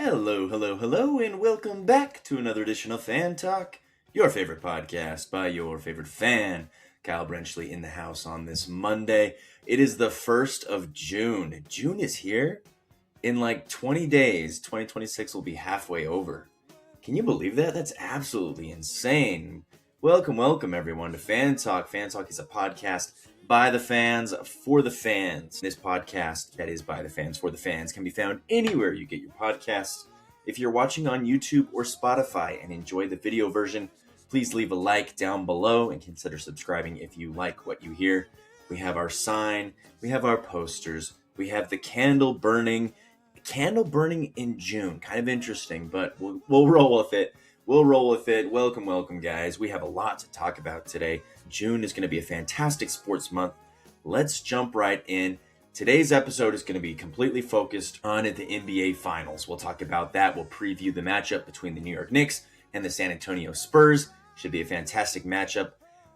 Hello, hello, hello, and welcome back to another edition of Fan Talk, your favorite podcast by your favorite fan. Kyle Brenchley in the house on this Monday. It is the 1st of June. June is here. In like 20 days, 2026 will be halfway over. Can you believe that? That's absolutely insane. Welcome everyone to Fan Talk. Fan Talk is a podcast by the fans, for the fans. This podcast that is by the fans, for the fans, can be found anywhere you get your podcasts. If you're watching on YouTube or Spotify and enjoy the video version, please leave a like down below and consider subscribing if you like what you hear. We have our sign, we have our posters, we have the candle burning in June. Kind of interesting, but we'll roll with it. Welcome, guys. We have a lot to talk about today. June is going to be a fantastic sports month. Let's jump right in. Today's episode is going to be completely focused on the NBA Finals. We'll talk about that. We'll preview the matchup between the New York Knicks and the San Antonio Spurs. Should be a fantastic matchup.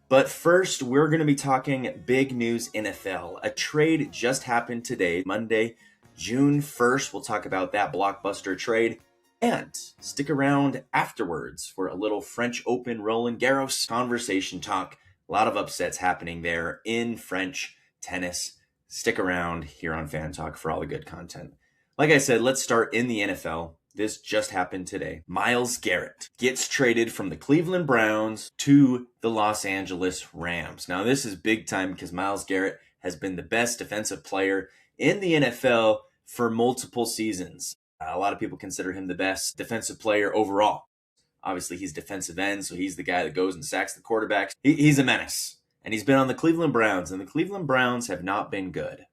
But first, we're going to be talking big news NFL. A trade just happened today, Monday, June 1st. We'll talk about that blockbuster trade. And stick around afterwards for a little French Open Roland Garros conversation talk. A lot of upsets happening there in French tennis. Stick around here on Fan Talk for all the good content. Like I said, let's start in the NFL. This just happened today. Myles Garrett gets traded from the Cleveland Browns to the Los Angeles Rams. Now, this is big time because Myles Garrett has been the best defensive player in the NFL for multiple seasons. A lot of people consider him the best defensive player overall. Obviously, he's defensive end, so he's the guy that goes and sacks the quarterbacks. He's a menace. And he's been on the Cleveland Browns, and the Cleveland Browns have not been good.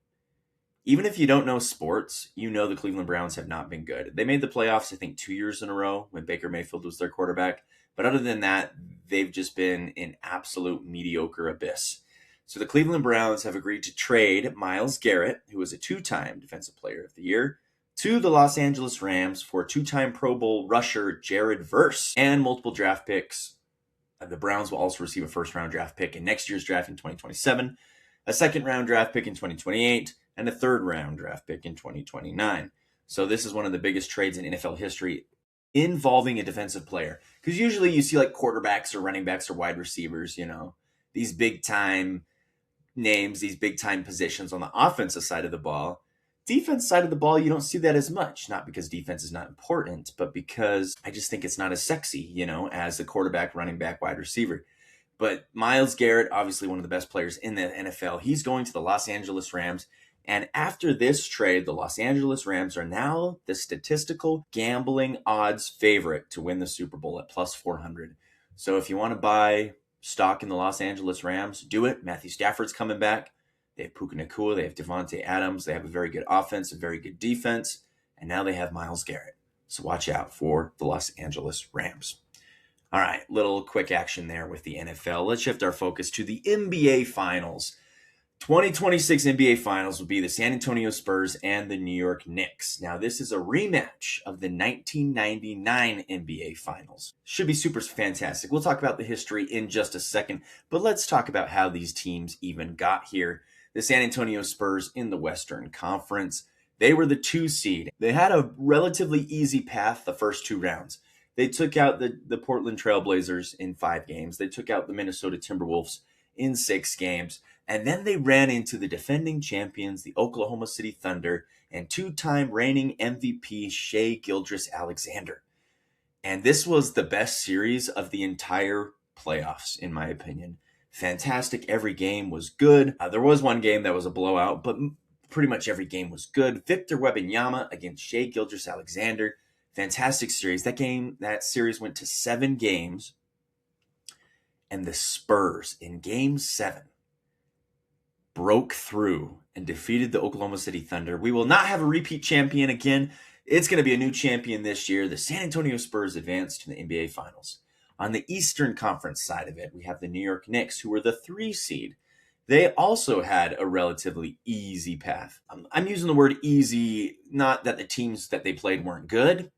Even if you don't know sports, you know the Cleveland Browns have not been good. They made the playoffs, I think, 2 years in a row when Baker Mayfield was their quarterback. But other than that, they've just been an absolute mediocre abyss. So the Cleveland Browns have agreed to trade Myles Garrett, who was a two-time Defensive Player of the Year, to the Los Angeles Rams for two-time Pro Bowl rusher Jared Verse and multiple draft picks. The Browns will also receive a first-round draft pick in next year's draft in 2027, a second-round draft pick in 2028, and a third-round draft pick in 2029. So this is one of the biggest trades in NFL history involving a defensive player. Because usually you see like quarterbacks or running backs or wide receivers, these big-time names, these big-time positions on the offensive side of the ball. Defense side of the ball, you don't see that as much. Not because defense is not important, but because I just think it's not as sexy, as the quarterback, running back, wide receiver. But Myles Garrett, obviously one of the best players in the NFL, he's going to the Los Angeles Rams. And after this trade, the Los Angeles Rams are now the statistical gambling odds favorite to win the Super Bowl at plus 400. So if you want to buy stock in the Los Angeles Rams, do it. Matthew Stafford's coming back. They have Puka Nacua, they have Devontae Adams, they have a very good offense, a very good defense, and now they have Myles Garrett. So watch out for the Los Angeles Rams. All right, little quick action there with the NFL. Let's shift our focus to the NBA Finals. 2026 NBA Finals will be the San Antonio Spurs and the New York Knicks. Now, this is a rematch of the 1999 NBA Finals. Should be super fantastic. We'll talk about the history in just a second, but let's talk about how these teams even got here. The San Antonio Spurs in the Western Conference. They were the 2 seed. They had a relatively easy path the first 2 rounds. They took out the Portland Trailblazers in 5 games. They took out the Minnesota Timberwolves in 6 games. And then they ran into the defending champions, the Oklahoma City Thunder, and 2-time reigning MVP Shai Gilgeous-Alexander. And this was the best series of the entire playoffs, in my opinion. Fantastic. Every game was good. There was one game that was a blowout, but pretty much every game was good. Victor Wembanyama against Shai Gilgeous-Alexander. Fantastic series. That series went to 7 games. And the Spurs in Game 7 broke through and defeated the Oklahoma City Thunder. We will not have a repeat champion again. It's going to be a new champion this year. The San Antonio Spurs advanced to the NBA Finals. On the Eastern Conference side of it, we have the New York Knicks, who were the 3 seed. They also had a relatively easy path. I'm using the word easy, not that the teams that they played weren't good,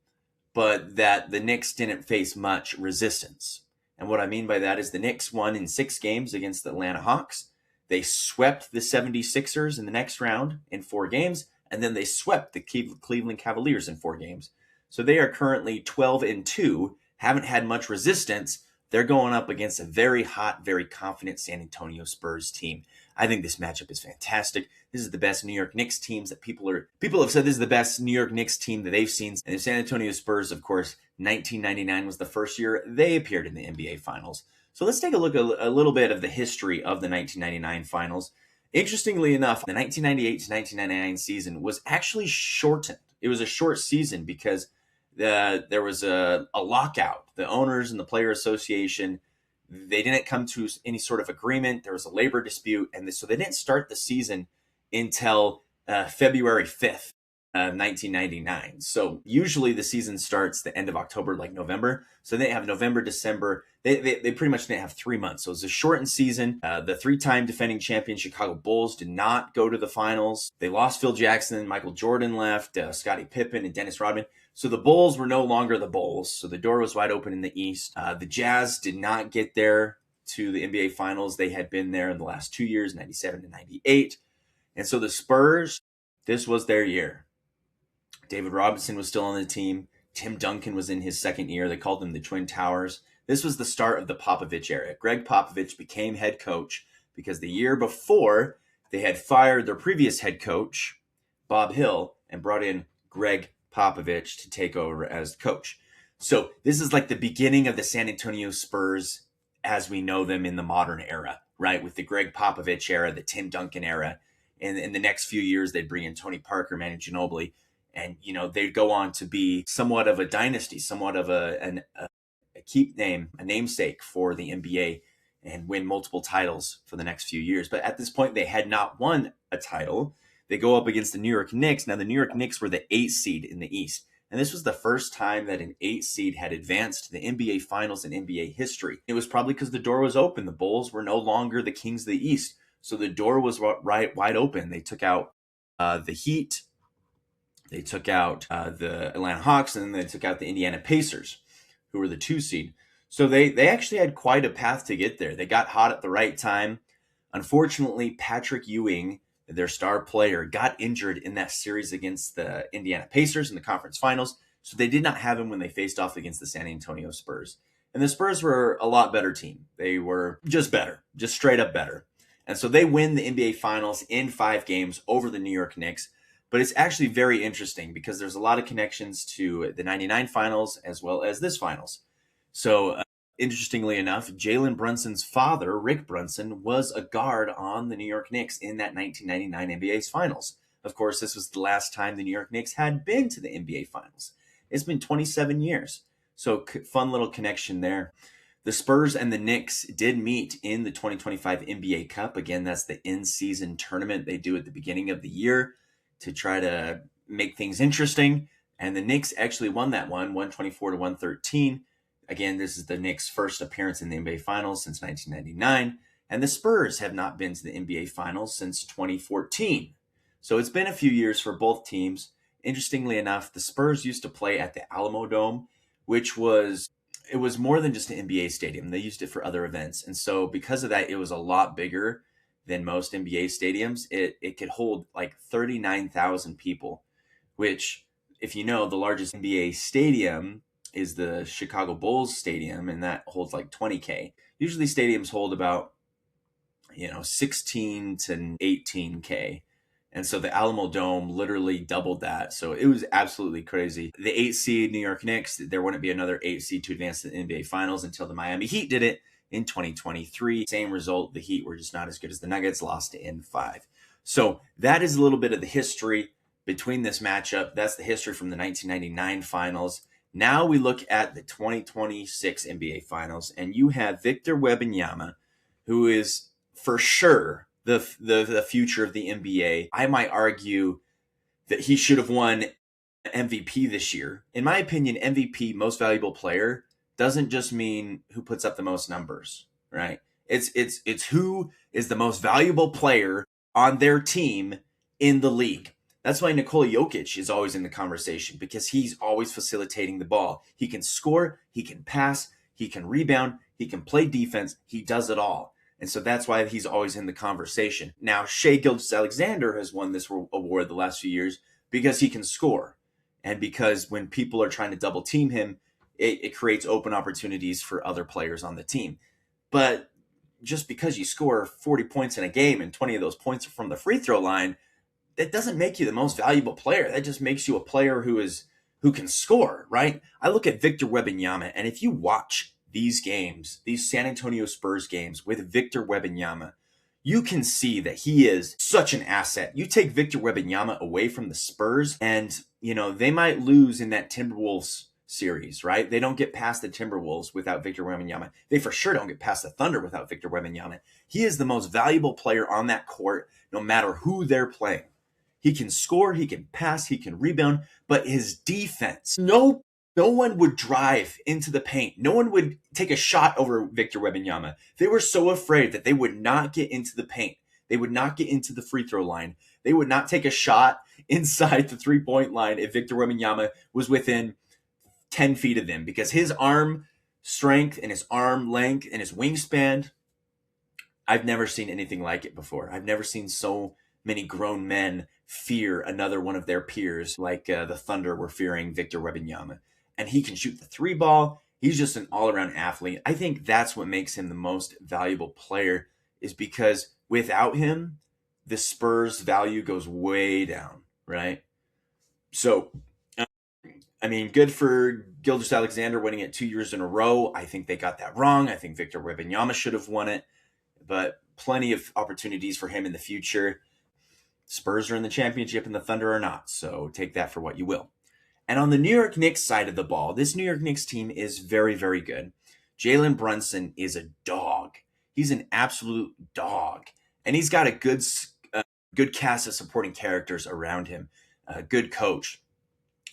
but that the Knicks didn't face much resistance. And what I mean by that is the Knicks won in 6 games against the Atlanta Hawks. They swept the 76ers in the next round in 4 games, and then they swept the Cleveland Cavaliers in 4 games. So they are currently 12-2, haven't had much resistance. They're going up against a very hot, very confident San Antonio Spurs team. I think this matchup is fantastic. This is the best New York Knicks teams that people have said this is the best New York Knicks team that they've seen. And the San Antonio Spurs, of course, 1999 was the first year they appeared in the NBA Finals. So let's take a look at a little bit of the history of the 1999 Finals. Interestingly enough, the 1998 to 1999 season was actually shortened. It was a short season because there was a lockout. The owners and the player association, they didn't come to any sort of agreement. There was a labor dispute, and so they didn't start the season until February 5th. 1999. So usually the season starts the end of October, like November. So they have November, December. They pretty much didn't have 3 months. So it was a shortened season. The 3-time defending champion Chicago Bulls did not go to the finals. They lost Phil Jackson, Michael Jordan left, Scottie Pippen, and Dennis Rodman. So the Bulls were no longer the Bulls. So the door was wide open in the East. The Jazz did not get there to the NBA Finals. They had been there in the last 2 years, 97 to 98. And so the Spurs, this was their year. David Robinson was still on the team. Tim Duncan was in his second year. They called them the Twin Towers. This was the start of the Popovich era. Greg Popovich became head coach because the year before they had fired their previous head coach, Bob Hill, and brought in Greg Popovich to take over as coach. So this is like the beginning of the San Antonio Spurs as we know them in the modern era, right? With the Greg Popovich era, the Tim Duncan era. And in the next few years, they'd bring in Tony Parker, Manu Ginobili. And, they'd go on to be somewhat of a dynasty, somewhat of a keep name, a namesake for the NBA and win multiple titles for the next few years. But at this point, they had not won a title. They go up against the New York Knicks. Now, the New York Knicks were the 8th seed in the East. And this was the first time that an 8th seed had advanced to the NBA Finals in NBA history. It was probably because the door was open. The Bulls were no longer the kings of the East. So the door was wide open. They took out the Heat. They took out the Atlanta Hawks, and then they took out the Indiana Pacers, who were the 2 seed. So they actually had quite a path to get there. They got hot at the right time. Unfortunately, Patrick Ewing, their star player, got injured in that series against the Indiana Pacers in the conference finals. So they did not have him when they faced off against the San Antonio Spurs. And the Spurs were a lot better team. They were just better, just straight up better. And so they win the NBA Finals in 5 games over the New York Knicks. But it's actually very interesting because there's a lot of connections to the 99 finals as well as this finals. So interestingly enough, Jalen Brunson's father, Rick Brunson, was a guard on the New York Knicks in that 1999 NBA's finals. Of course, this was the last time the New York Knicks had been to the NBA Finals. It's been 27 years. So fun little connection there. The Spurs and the Knicks did meet in the 2025 NBA Cup. Again, that's the in-season tournament they do at the beginning of the year to try to make things interesting. And the Knicks actually won that one, 124 to 113. Again, this is the Knicks' first appearance in the NBA Finals since 1999. And the Spurs have not been to the NBA Finals since 2014. So it's been a few years for both teams. Interestingly enough, the Spurs used to play at the Alamo Dome, which was more than just an NBA stadium. They used it for other events. And so because of that, it was a lot bigger than most NBA stadiums. It could hold like 39,000 people, which, if you know, the largest NBA stadium is the Chicago Bulls stadium, and that holds like 20K. Usually stadiums hold about, 16 to 18K. And so the Alamo Dome literally doubled that. So it was absolutely crazy. The 8th seed New York Knicks, there wouldn't be another 8th seed to advance to the NBA Finals until the Miami Heat did it in 2023. Same result. The Heat were just not as good as the Nuggets, lost in 5. So that is a little bit of the history between this matchup. That's the history from the 1999 Finals. Now we look at the 2026 NBA Finals, and you have Victor Wembanyama, who is for sure the future of the NBA. I might argue that he should have won MVP this year. In my opinion, MVP, most valuable player, doesn't just mean who puts up the most numbers, right? It's who is the most valuable player on their team in the league. That's why Nikola Jokic is always in the conversation, because he's always facilitating the ball. He can score, he can pass, he can rebound, he can play defense, he does it all. And so that's why he's always in the conversation. Now, Shai Gilgeous-Alexander has won this award the last few years because he can score. And because when people are trying to double team him, it creates open opportunities for other players on the team. But just because you score 40 points in a game and 20 of those points are from the free throw line, that doesn't make you the most valuable player. That just makes you a player who can score, right? I look at Victor Wembanyama, and if you watch these games, these San Antonio Spurs games with Victor Wembanyama, you can see that he is such an asset. You take Victor Wembanyama away from the Spurs, and they might lose in that Timberwolves series, right? They don't get past the Timberwolves without Victor Wembanyama. They for sure don't get past the Thunder without Victor Wembanyama. He is the most valuable player on that court, no matter who they're playing. He can score, he can pass, he can rebound, but his defense, no one would drive into the paint. No one would take a shot over Victor Wembanyama. They were so afraid that they would not get into the paint. They would not get into the free throw line. They would not take a shot inside the three-point line if Victor Wembanyama was within 10 feet of them, because his arm strength and his arm length and his wingspan, I've never seen anything like it before. I've never seen so many grown men fear another one of their peers like the Thunder were fearing Victor Wembanyama. And he can shoot the three ball. He's just an all-around athlete. I think that's what makes him the most valuable player, is because without him, the Spurs' value goes way down, right? So, good for Gilgeous-Alexander winning it 2 years in a row. I think they got that wrong. I think Victor Wembanyama should have won it, but plenty of opportunities for him in the future. Spurs are in the championship and the Thunder are not, so take that for what you will. And on the New York Knicks side of the ball, this New York Knicks team is very, very good. Jalen Brunson is a dog. He's an absolute dog. And he's got a good cast of supporting characters around him, a good coach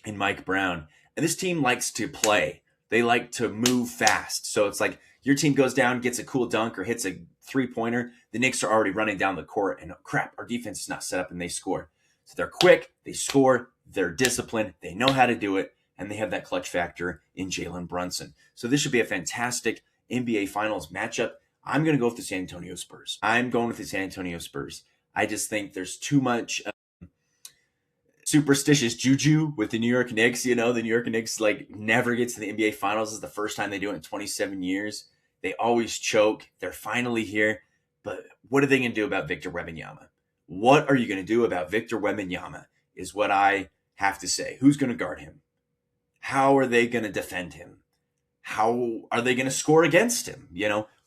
in Mike Brown. And this team likes to play. They like to move fast. So it's like your team goes down, gets a cool dunk or hits a three-pointer. The Knicks are already running down the court and crap, our defense is not set up, and they score. So they're quick, they score, they're disciplined, they know how to do it, and they have that clutch factor in Jalen Brunson. So this should be a fantastic NBA Finals matchup. I'm going to go with the San Antonio Spurs. I just think there's too much superstitious juju with the New York Knicks. The New York Knicks never gets to the NBA Finals. This is the first time they do it in 27 years. They always choke. They're finally here. But what are they going to do about Victor Wembanyama? What are you going to do about Victor Wembanyama is what I have to say. Who's going to guard him? How are they going to defend him? How are they going to score against him?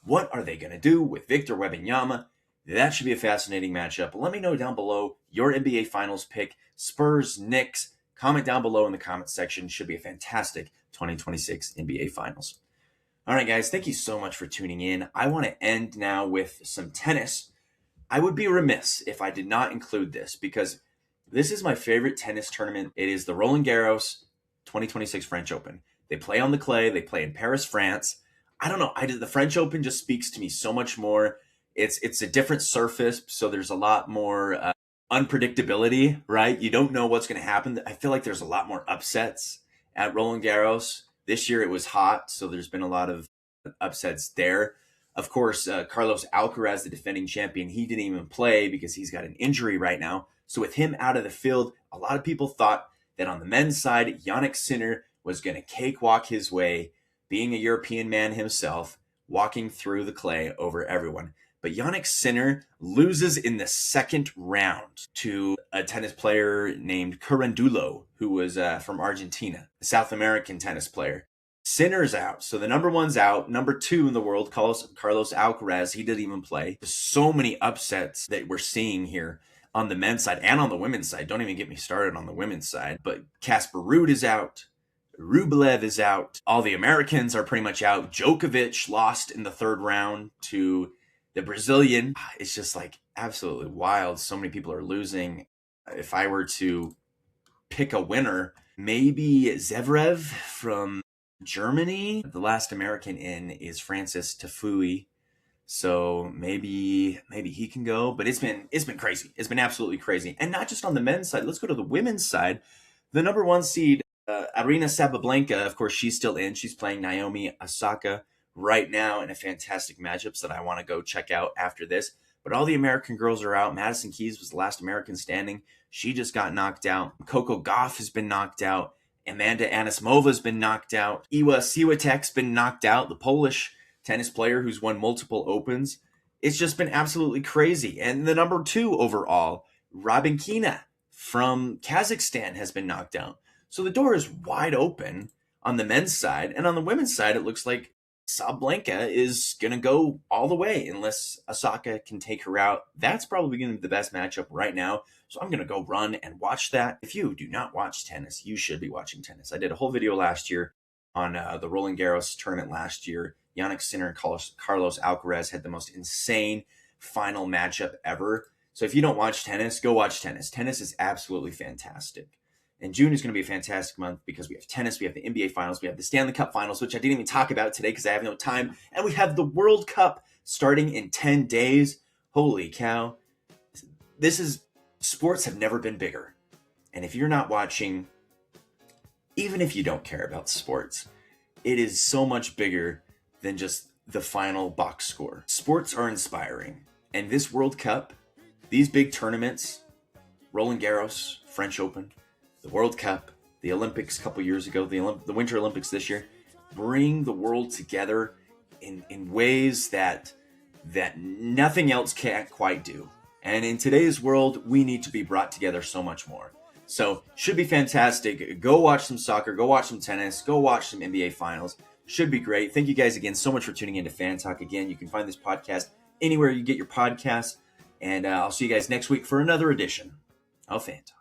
What are they going to do with Victor Wembanyama? That should be a fascinating matchup. Let me know down below your NBA Finals pick. Spurs, Knicks. Comment down below in the comment section. Should be a fantastic 2026 NBA Finals. All right, guys, thank you so much for tuning in. I want to end now with some tennis. I would be remiss if I did not include this, because this is my favorite tennis tournament. It is the Roland Garros 2026 French Open. They play on the clay. They play in Paris, France. I don't know. The French Open just speaks to me so much more. It's a different surface, so there's a lot more unpredictability, right? You don't know what's going to happen. I feel like there's a lot more upsets at Roland Garros. This year it was hot, so there's been a lot of upsets there. Of course, Carlos Alcaraz, the defending champion, he didn't even play because he's got an injury right now. So with him out of the field, a lot of people thought that on the men's side, Jannik Sinner was going to cakewalk his way, being a European man himself, walking through the clay over everyone. But Jannik Sinner loses in the second round to a tennis player named Carandulo, who was from Argentina, a South American tennis player. Sinner's out. So the number one's out. Number two in the world, Carlos Alcaraz, he didn't even play. There's so many upsets that we're seeing here on the men's side and on the women's side. Don't even get me started on the women's side. But Casper Ruud is out. Rublev is out. All the Americans are pretty much out. Djokovic lost in the third round to the Brazilian. It's just absolutely wild. So many people are losing. If I were to pick a winner, maybe Zverev from Germany. The last American in is Francis Tiafoe. So maybe he can go. But it's been crazy. It's been absolutely crazy. And not just on the men's side. Let's go to the women's side. The number one seed, Aryna Sabalenka, of course, she's still in. She's playing Naomi Osaka right now in a fantastic matchups that I want to go check out after this. But all the American girls are out. Madison Keys was the last American standing. She just got knocked out. Coco Gauff has been knocked out. Amanda Anisimova has been knocked out. Iga Swiatek's been knocked out, the Polish tennis player who's won multiple Opens. It's just been absolutely crazy. And the number 2 overall, Rabinkina from Kazakhstan, has been knocked out. So the door is wide open on the men's side. And on the women's side, it looks like Sabalenka is going to go all the way unless Osaka can take her out. That's probably going to be the best matchup right now. So I'm going to go run and watch that. If you do not watch tennis, you should be watching tennis. I did a whole video last year on the Roland Garros tournament last year. Jannik Sinner and Carlos Alcaraz had the most insane final matchup ever. So if you don't watch tennis, go watch tennis. Tennis is absolutely fantastic. And June is going to be a fantastic month because we have tennis, we have the NBA Finals, we have the Stanley Cup Finals, which I didn't even talk about today because I have no time, and we have the World Cup starting in 10 days. Holy cow. Sports have never been bigger. And if you're not watching, even if you don't care about sports, it is so much bigger than just the final box score. Sports are inspiring. And this World Cup, these big tournaments, Roland Garros, French Open, the World Cup, the Olympics a couple years ago, the Winter Olympics this year, bring the world together in ways that nothing else can't quite do. And in today's world, we need to be brought together so much more. So, should be fantastic. Go watch some soccer, go watch some tennis, go watch some NBA Finals. Should be great. Thank you guys again so much for tuning in to Fan Talk. Again, you can find this podcast anywhere you get your podcasts. And I'll see you guys next week for another edition of Fan Talk.